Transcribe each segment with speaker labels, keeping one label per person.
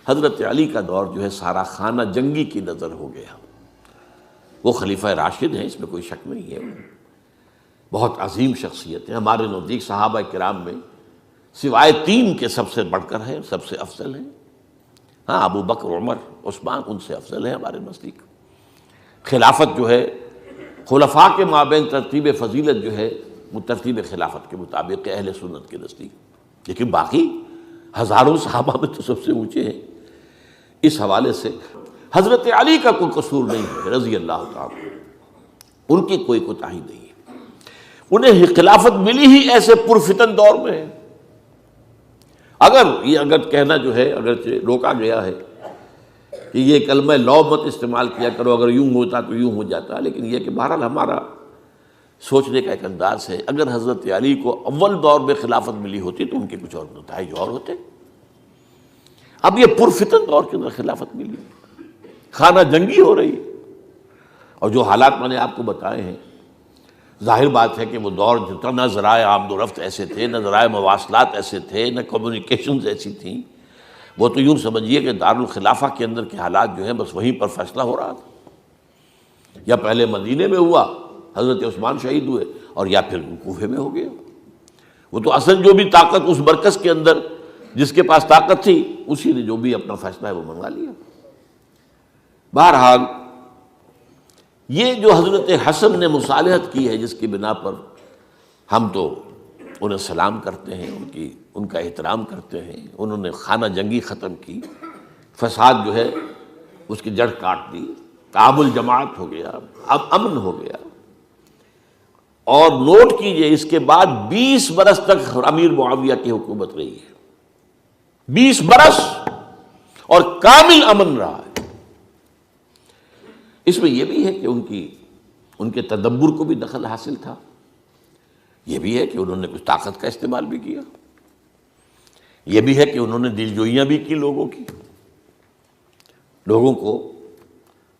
Speaker 1: حضرت علی کا دور جو ہے سارا خانہ جنگی کی نظر ہو گیا. وہ خلیفہ راشد ہیں، اس میں کوئی شک نہیں ہے، بہت عظیم شخصیت ہیں، ہمارے نزدیک صحابہ کرام میں سوائے 3 کے سب سے بڑھ کر ہیں، سب سے افضل ہیں. ہاں ابو بکر، عمر، عثمان ان سے افضل ہیں ہمارے نزدیک. خلافت جو ہے خلفاء کے مابین ترتیب فضیلت جو ہے وہ ترتیب خلافت کے مطابق اہل سنت کے نزدیک، لیکن باقی ہزاروں صحابہ میں تو سب سے اونچے ہیں. اس حوالے سے حضرت علی کا کوئی قصور نہیں ہے رضی اللہ تعالیٰ، ان کی کوئی کوتاہی نہیں ہے. انہیں خلافت ملی ہی ایسے پرفتن دور میں ہے. اگر کہنا جو ہے اگرچہ روکا گیا ہے کہ یہ کلمہ لو مت استعمال کیا کرو، اگر یوں ہوتا تو یوں ہو جاتا، لیکن یہ کہ بہرحال ہمارا سوچنے کا ایک انداز ہے. اگر حضرت علی کو اول دور میں خلافت ملی ہوتی تو ان کے کچھ اور نتائج اور ہوتے. اب یہ پرفتن دور کے اندر خلافت ملی، خانہ جنگی ہو رہی ہے، اور جو حالات میں نے آپ کو بتائے ہیں، ظاہر بات ہے کہ وہ دور جتنا نہ ذرائع آمد و رفت ایسے تھے، نہ ذرائع مواصلات ایسے تھے، نہ کمیونیکیشنز ایسی تھیں. وہ تو یوں سمجھیے کہ دارالخلافہ کے اندر کے حالات جو ہیں بس وہیں پر فیصلہ ہو رہا تھا. یا پہلے مدینے میں ہوا، حضرت عثمان شہید ہوئے، اور یا پھر کوفے میں ہو گیا. وہ تو اصل جو بھی طاقت اس مرکز کے اندر جس کے پاس طاقت تھی اسی نے جو بھی اپنا فیصلہ ہے وہ منگوا لیا. بہرحال یہ جو حضرت حسن نے مصالحت کی ہے جس کی بنا پر ہم تو انہیں سلام کرتے ہیں، ان کا احترام کرتے ہیں. انہوں نے خانہ جنگی ختم کی، فساد جو ہے اس کی جڑ کاٹ دی، تعامل جماعت ہو گیا، اب امن ہو گیا. اور نوٹ کیجئے اس کے بعد 20 برس تک امیر معاویہ کی حکومت رہی ہے. 20 برس اور کامل امن رہا ہے. اس میں یہ بھی ہے کہ ان کے تدبر کو بھی دخل حاصل تھا. یہ بھی ہے کہ انہوں نے کچھ طاقت کا استعمال بھی کیا. یہ بھی ہے کہ انہوں نے دل جوئیاں بھی کی لوگوں کو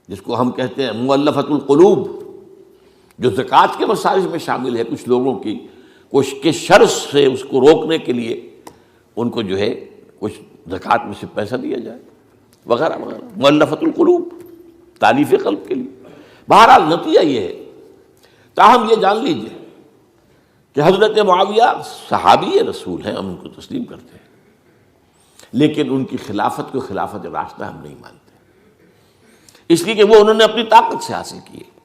Speaker 1: جس کو ہم کہتے ہیں مؤلفۃ القلوب، جو زکوٰۃ کے مسائل میں شامل ہے. کچھ لوگوں کی کوشش کے شر سے اس کو روکنے کے لیے ان کو جو ہے کچھ زکوٰۃ میں سے پیسہ دیا جائے وغیرہ وغیرہ، مؤلفۃ القلوب، تالیف قلب کے لیے. بہرحال نتیجہ یہ ہے. تاہم یہ جان لیجئے کہ حضرت معاویہ صحابی رسول ہیں، ہم ان کو تسلیم کرتے ہیں، لیکن ان کی خلافت کو خلافت راشدہ ہم نہیں مانتے، اس لیے کہ وہ انہوں نے اپنی طاقت سے حاصل کی ہے.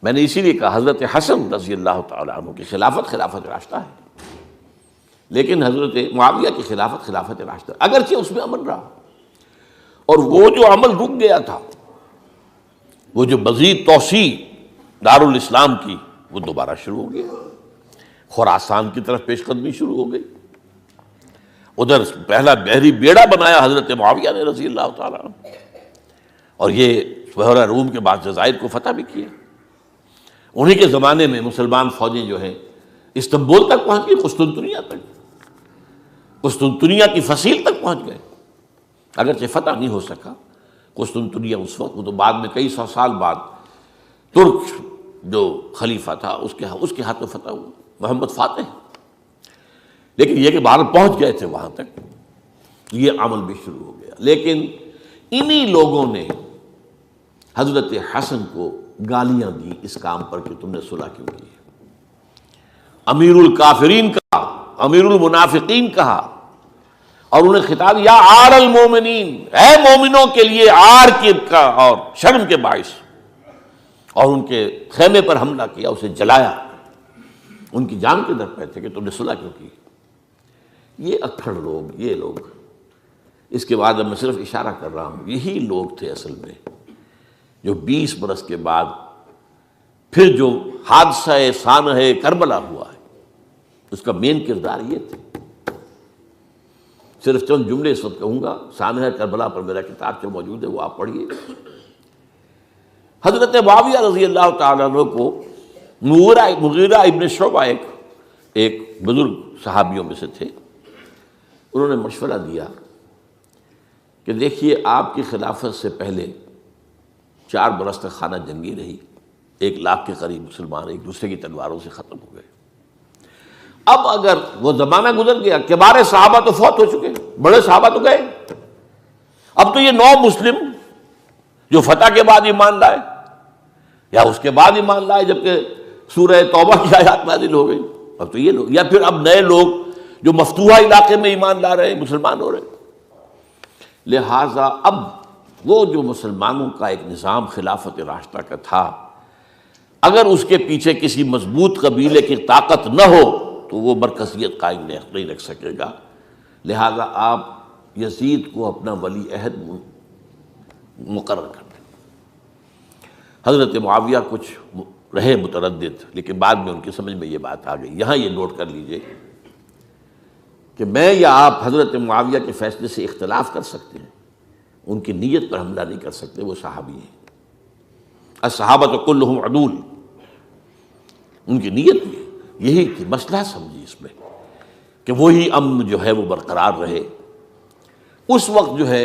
Speaker 1: میں نے اسی لیے کہا حضرت حسن رضی اللہ تعالیٰ عنہ کی خلافت خلافت راشدہ ہے، لیکن حضرت معاویہ کی خلافت خلافت راشدہ، اگرچہ اس میں امن رہا. اور وہ جو عمل رک گیا تھا، وہ جو مزید توسیع دارالاسلام کی، وہ دوبارہ شروع ہو گیا. خراسان کی طرف پیش قدمی شروع ہو گئی. ادھر پہلا بحری بیڑا بنایا حضرت معاویہ نے رضی اللہ تعالیٰ عنہ، اور یہ بحیرہ روم کے بعد جزائر کو فتح بھی کیا. انہی کے زمانے میں مسلمان فوجیں جو ہیں استنبول تک پہنچ گئی، قسطنطنیہ کی فصیل تک پہنچ گئے. اگرچہ فتح نہیں ہو سکا قسطنطنیہ اس وقت، وہ تو بعد میں کئی 100 سال بعد ترک جو خلیفہ تھا اس کے ہاتھوں فتح ہوا، محمد فاتح. لیکن یہ کہ باہر پہنچ گئے تھے وہاں تک، یہ عمل بھی شروع ہو گیا. لیکن انہی لوگوں نے حضرت حسن کو گالیاں دی اس کام پر کہ تم نے صلح کیوں کی. امیر الکافرین کہا، امیر المنافقین کہا، اور انہیں خطاب یا عار المومنین، اے مومنوں کے لیے عار کا اور شرم کے باعث. اور ان کے خیمے پر حملہ کیا، اسے جلایا. ان کی جان کے در پہ تھے کہ تم نے صلح کیوں کی. یہ اکھڑ لوگ، یہ لوگ، اس کے بعد اب میں صرف اشارہ کر رہا ہوں، یہی لوگ تھے اصل میں جو 20 برس کے بعد پھر جو حادثہ سانحہ کربلا ہوا ہے اس کا مین کردار یہ تھے. صرف چند جملے اس وقت کہوں گا. سانحہ کربلا پر میرا کتاب جو موجود ہے وہ آپ پڑھیے. حضرت معاویہ رضی اللہ تعالیٰ عنہ کو مغیرہ ابن شعبہ ایک بزرگ صحابیوں میں سے تھے، انہوں نے مشورہ دیا کہ دیکھیے آپ کی خلافت سے پہلے 4 برس تک خانہ جنگی رہی، 1 لاکھ کے قریب مسلمان ایک دوسرے کی تلواروں سے ختم ہو گئے. اب اگر وہ زمانہ گزر گیا، کبار صحابہ تو فوت ہو چکے، بڑے صحابہ تو گئے، اب تو یہ نو مسلم جو فتح کے بعد ایمان لائے یا اس کے بعد ایمان لائے جبکہ سورہ توبہ کی آیات نازل ہو گئی، اب تو یہ لوگ، یا پھر اب نئے لوگ جو مفتوحہ علاقے میں ایمان لا رہے ہیں، مسلمان ہو رہے ہیں۔ لہٰذا اب وہ جو مسلمانوں کا ایک نظام خلافت راشدہ کا تھا، اگر اس کے پیچھے کسی مضبوط قبیلے کی طاقت نہ ہو تو وہ مرکزیت قائم نہیں رکھ سکے گا۔ لہذا آپ یزید کو اپنا ولی عہد مقرر کر دیں۔ حضرت معاویہ کچھ رہے متردد، لیکن بعد میں ان کی سمجھ میں یہ بات آ گئی۔ یہاں یہ نوٹ کر لیجئے کہ میں یا آپ حضرت معاویہ کے فیصلے سے اختلاف کر سکتے ہیں، ان کی نیت پر حملہ نہیں کر سکتے، وہ صحابی ہیں۔ الصحابۃ کلھم عدول، ان کی نیت یہی تھی، مسئلہ سمجھی اس میں کہ وہی امن جو ہے وہ برقرار رہے۔ اس وقت جو ہے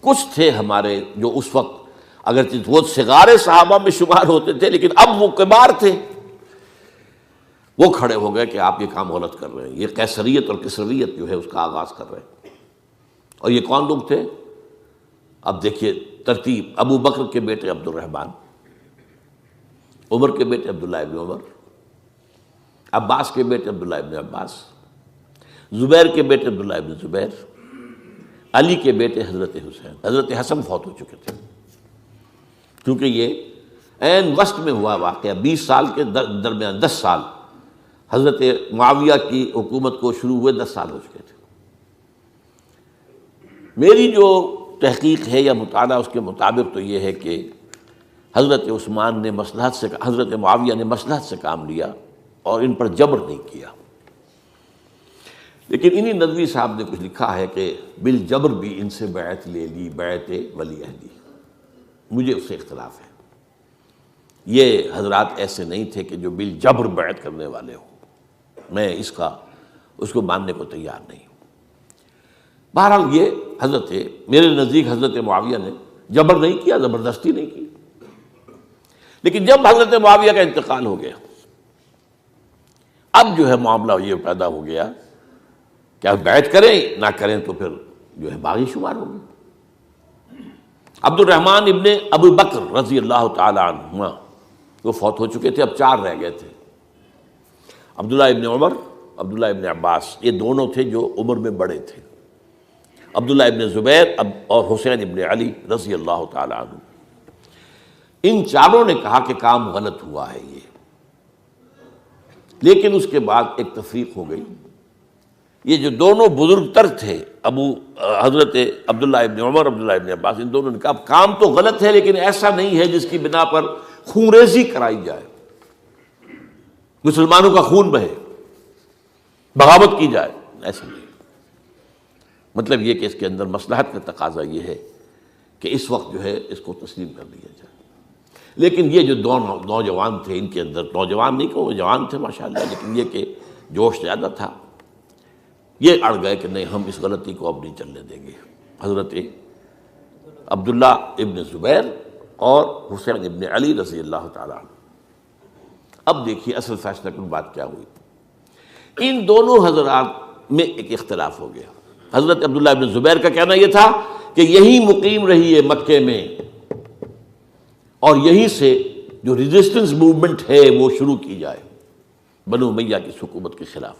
Speaker 1: کچھ تھے ہمارے جو اس وقت اگرچہ وہ صغار صحابہ میں شمار ہوتے تھے، لیکن اب وہ کبار تھے، وہ کھڑے ہو گئے کہ آپ یہ کام غلط کر رہے ہیں، یہ قیصریت اور کسرویت جو ہے اس کا آغاز کر رہے ہیں۔ اور یہ کون لوگ تھے؟ اب دیکھیے ترتیب: ابو بکر کے بیٹے عبد الرحمن، عمر کے بیٹے عبداللہ ابن عمر، عباس کے بیٹے عبداللہ ابن عباس، زبیر کے بیٹے عبداللہ ابن زبیر، علی کے بیٹے حضرت حسین۔ حضرت حسن فوت ہو چکے تھے کیونکہ یہ عین وسط میں ہوا واقعہ، 20 سال کے درمیان 10 سال حضرت معاویہ کی حکومت کو شروع ہوئے 10 سال ہو چکے تھے۔ میری جو تحقیق ہے یا مطالعہ اس کے مطابق تو یہ ہے کہ حضرت عثمان نے مصلحت سے، حضرت معاویہ نے مصلحت سے کام لیا اور ان پر جبر نہیں کیا۔ لیکن انہی ندوی صاحب نے کچھ لکھا ہے کہ بالجبر بھی ان سے بیعت لے لی، بیعت ولی عہدی۔ مجھے اس سے اختلاف ہے، یہ حضرات ایسے نہیں تھے کہ جو بالجبر بیعت کرنے والے ہوں، میں اس کو ماننے کو تیار نہیں ہوں۔ بہرحال یہ حضرت، میرے نزدیک حضرت معاویہ نے جبر نہیں کیا، زبردستی نہیں کی۔ لیکن جب حضرت معاویہ کا انتقال ہو گیا، اب جو ہے معاملہ یہ پیدا ہو گیا کہ اب بیعت کریں نہ کریں تو پھر جو ہے باغی شمار ہوگی۔ عبد الرحمن ابن ابو بکر رضی اللہ تعالی عنہما وہ فوت ہو چکے تھے، اب 4 رہ گئے تھے، عبداللہ ابن عمر، عبداللہ ابن عباس، یہ دونوں تھے جو عمر میں بڑے تھے، عبداللہ ابن زبیر اور حسین ابن علی رضی اللہ تعالی عنہ۔ ان چاروں نے کہا کہ کام غلط ہوا ہے یہ، لیکن اس کے بعد ایک تفریق ہو گئی۔ یہ جو دونوں بزرگ تر تھے، حضرت عبداللہ ابن عمر، عبداللہ ابن عباس، ان دونوں نے کہا کام تو غلط ہے لیکن ایسا نہیں ہے جس کی بنا پر خونریزی کرائی جائے، مسلمانوں کا خون بہے، بغاوت کی جائے، ایسا نہیں۔ مطلب یہ کہ اس کے اندر مصلحت کا تقاضا یہ ہے کہ اس وقت جو ہے اس کو تسلیم کر دیا جائے۔ لیکن یہ جو دو نوجوان تھے، ان کے اندر، نوجوان نہیں کہ وہ جوان تھے ماشاءاللہ، لیکن یہ کہ جوش زیادہ تھا، یہ اڑ گئے کہ نہیں، ہم اس غلطی کو اب نہیں چلنے دیں گے۔ حضرت عبداللہ ابن زبیر اور حسین ابن علی رضی اللہ تعالیٰ عنہ۔ اب دیکھیے اصل فیصلہ کن بات کیا ہوئی۔ ان دونوں حضرات میں ایک اختلاف ہو گیا۔ حضرت عبداللہ ابن زبیر کا کہنا یہ تھا کہ یہی مقیم رہیے مکے میں، اور یہیں سے جو ریزسٹنس موومنٹ ہے وہ شروع کی جائے بنو امیہ کی حکومت کے خلاف۔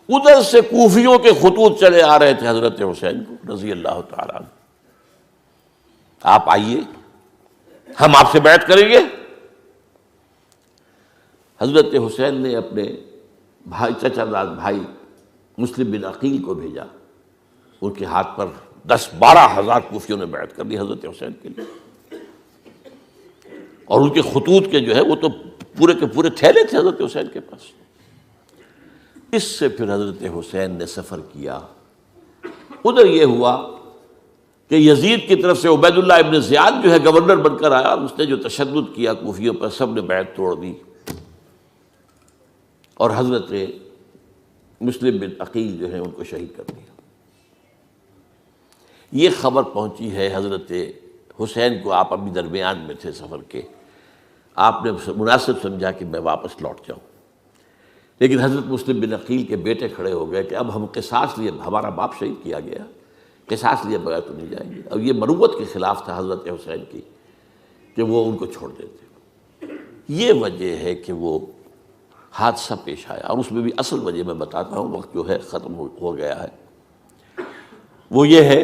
Speaker 1: ادھر سے کوفیوں کے خطوط چلے آ رہے تھے حضرت حسین کو رضی اللہ تعالیٰ عنہ، آپ آئیے، ہم آپ سے بیعت کریں گے۔ حضرت حسین نے اپنے بھائی، چچا داد بھائی مسلم بن عقیل کو بھیجا، ان کے ہاتھ پر 10-12 ہزار کوفیوں نے بیعت کر لی حضرت حسین کے لیے، اور ان کے خطوط کے جو ہے وہ تو پورے کے پورے تھیلے تھے حضرت حسین کے پاس۔ اس سے پھر حضرت حسین نے سفر کیا۔ ادھر یہ ہوا کہ یزید کی طرف سے عبید اللہ ابن زیاد جو ہے گورنر بن کر آیا، اس نے جو تشدد کیا کوفیوں پر، سب نے بیعت توڑ دی، اور حضرت مسلم بن عقیل جو ہے ان کو شہید کر دیا۔ یہ خبر پہنچی ہے حضرت حسین کو، آپ ابھی درمیان میں تھے سفر کے، آپ نے مناسب سمجھا کہ میں واپس لوٹ جاؤں۔ لیکن حضرت مسلم بن عقیل کے بیٹے کھڑے ہو گئے کہ اب ہم قصاص لیے، ہمارا باپ شہید کیا گیا، قصاص لیے بغیر تو نہیں جائیں گے. اور یہ مروت کے خلاف تھا حضرت حسین کی کہ وہ ان کو چھوڑ دیتے. یہ وجہ ہے کہ وہ حادثہ پیش آیا، اور اس میں بھی اصل وجہ میں بتاتا ہوں، وقت جو ہے ختم ہو گیا ہے. وہ یہ ہے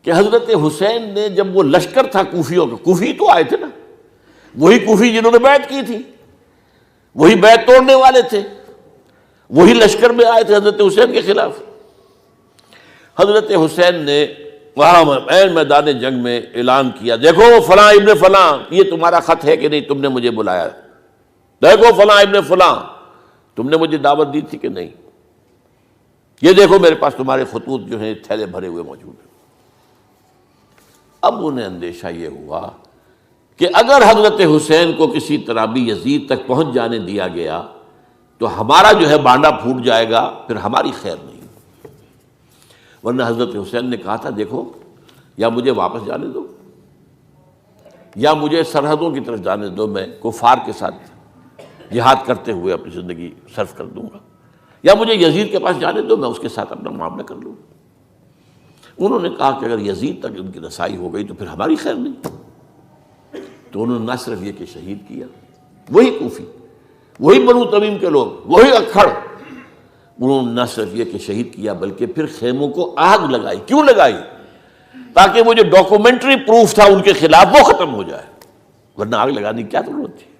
Speaker 1: کہ حضرت حسین نے جب وہ لشکر تھا کوفیوں کا، کوفی تو آئے تھے نا، وہی کوفی جنہوں نے بیعت کی تھی، وہی بیعت توڑنے والے تھے، وہی لشکر میں آئے تھے حضرت حسین کے خلاف. حضرت حسین نے وہاں عین میدان جنگ میں اعلان کیا، دیکھو فلاں ابن فلاں، یہ تمہارا خط ہے کہ نہیں؟ تم نے مجھے بلایا. دیکھو فلاں ابن فلاں، تم نے مجھے دعوت دی تھی کہ نہیں؟ یہ دیکھو میرے پاس تمہارے خطوط جو ہیں تھیلے بھرے ہوئے موجود ہیں. اب انہیں اندیشہ یہ ہوا کہ اگر حضرت حسین کو کسی طرح بھی یزید تک پہنچ جانے دیا گیا تو ہمارا جو ہے بانڈا پھوٹ جائے گا، پھر ہماری خیر نہیں. ورنہ حضرت حسین نے کہا تھا دیکھو یا مجھے واپس جانے دو یا مجھے سرحدوں کی طرف جانے دو، میں کفار کے ساتھ جہاد کرتے ہوئے اپنی زندگی صرف کر دوں گا، یا مجھے یزید کے پاس جانے دو، میں اس کے ساتھ اپنا معاملہ کر لوں. انہوں نے کہا کہ اگر یزید تک ان کی رسائی ہو گئی تو پھر ہماری خیر نہیں. تو انہوں نے نہ صرف یہ کہ شہید کیا، وہی کوفی، وہی بنو تمیم کے لوگ، وہی اکھڑ، انہوں نے نہ صرف یہ کہ شہید کیا بلکہ پھر خیموں کو آگ لگائی. کیوں لگائی؟ تاکہ وہ جو ڈاکومنٹری پروف تھا ان کے خلاف وہ ختم ہو جائے، ورنہ آگ لگانے کی کیا ضرورت تھی؟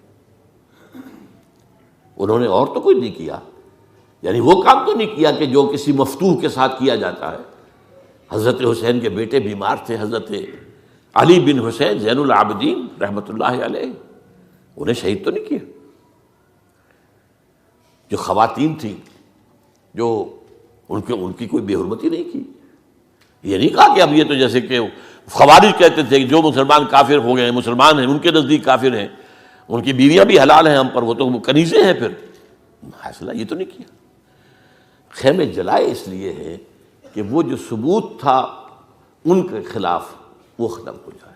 Speaker 1: انہوں نے اور تو کوئی نہیں کیا، یعنی وہ کام تو نہیں کیا کہ جو کسی مفتوح کے ساتھ کیا جاتا ہے. حضرت حسین کے بیٹے بیمار تھے، حضرت علی بن حسین زین العابدین رحمۃ اللہ علیہ، انہیں شہید تو نہیں کیا. جو خواتین تھیں جو ان کی کوئی بے حرمتی نہیں کی. یہ نہیں کہا کہ اب یہ تو جیسے کہ خوارج کہتے تھے کہ جو مسلمان کافر ہو گئے ہیں، مسلمان ہیں، ان کے نزدیک کافر ہیں، ان کی بیویاں بھی حلال ہیں ہم پر، وہ تو کنیزیں ہیں. پھر حاصلہ یہ تو نہیں کیا. خیمے جلائے اس لیے ہے کہ وہ جو ثبوت تھا ان کے خلاف وہ ختم ہو جائے.